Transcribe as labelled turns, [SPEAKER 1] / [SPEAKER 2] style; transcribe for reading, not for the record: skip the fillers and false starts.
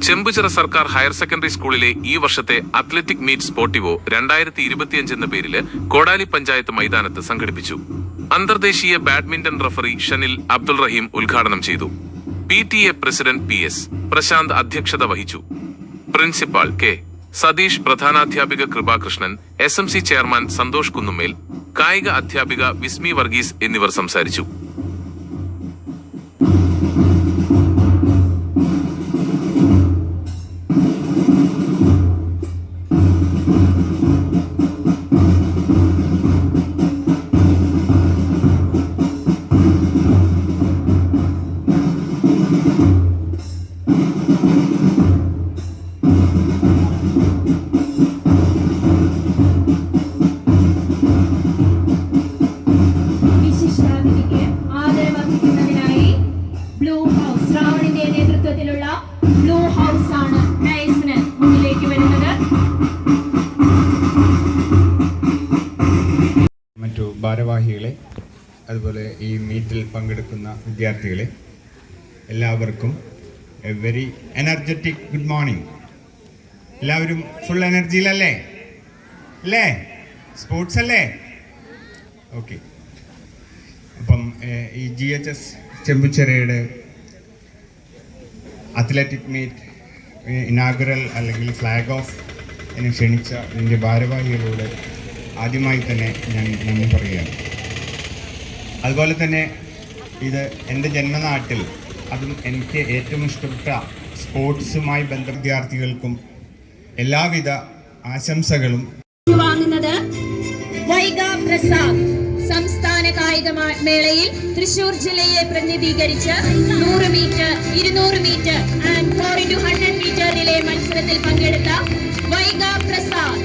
[SPEAKER 1] ചെമ്പുചിറ സർക്കാർ higher secondary സ്കൂളിലെ ഈ വർഷത്തെ അത്ലറ്റിക് മീറ്റ് സ്പോർട്ടിവോ 2025 എന്ന പേരില് കോടാലി പഞ്ചായത്ത് മൈതാനത്ത് സംഘടിപ്പിച്ചു. അന്തർദേശീയ ബാഡ്മിന്റൺ റഫറി ഷനിൽ അബ്ദുൾ റഹീം ഉദ്ഘാടനം ചെയ്തു. PTA പ്രസിഡന്റ് PS പ്രശാന്ത് അധ്യക്ഷത വഹിച്ചു. പ്രിൻസിപ്പാൾ K സതീഷ്, പ്രധാനാധ്യാപിക കൃപാകൃഷ്ണൻ, SMC ചെയർമാൻ സന്തോഷ് കുന്നുമേൽ, കായിക അധ്യാപിക വിസ്മി വർഗീസ് എന്നിവർ സംസാരിച്ചു.
[SPEAKER 2] ബ്ലൂ ഹൗസ് ആണ് നൈസിന് മുന്നിലേക്ക് വരുന്നത്.
[SPEAKER 3] മറ്റു ഭാരവാഹികളെ, അതുപോലെ ഈ മീറ്റിൽ പങ്കെടുക്കുന്ന വിദ്യാർത്ഥികളെ, എല്ലാവർക്കും A very energetic good morning. എല്ലാവരും ഫുൾ എനർജിയിലല്ലേ? അല്ലേ? സ്പോർട്സ് അല്ലേ? ഓക്കെ. അപ്പം ഈ GHS ചെമ്പുച്ചിറയുടെ അത്ലറ്റിക് മീറ്റ് ഇനാഗുറൽ അല്ലെങ്കിൽ ഫ്ലാഗ് ഓഫ് എന്നെ ക്ഷണിച്ച എൻ്റെ ഭാരവാഹികളോട് ആദ്യമായി തന്നെ ഞാൻ നന്ദി പറയുകയാണ്. അതുപോലെ തന്നെ ഇത് എൻ്റെ ജന്മനാട്ടിൽ, അതും എനിക്ക് ഏറ്റവും ഇഷ്ടപ്പെട്ട സ്പോർട്സുമായി ബന്ധപ്പെട്ട വിദ്യാർത്ഥികൾക്കും എല്ലാവിധ ആശംസകളും.
[SPEAKER 2] വാങ്ങുന്നത് വൈഗ പ്രസാദ് സംസ്ഥാന കായിക മേളയിൽ തൃശൂർ ജില്ലയെ പ്രതിനിധീകരിച്ച് 100 metre, 200 metre and 4x100 metre relay മത്സരത്തിൽ പങ്കെടുത്ത വൈഗ പ്രസാദ്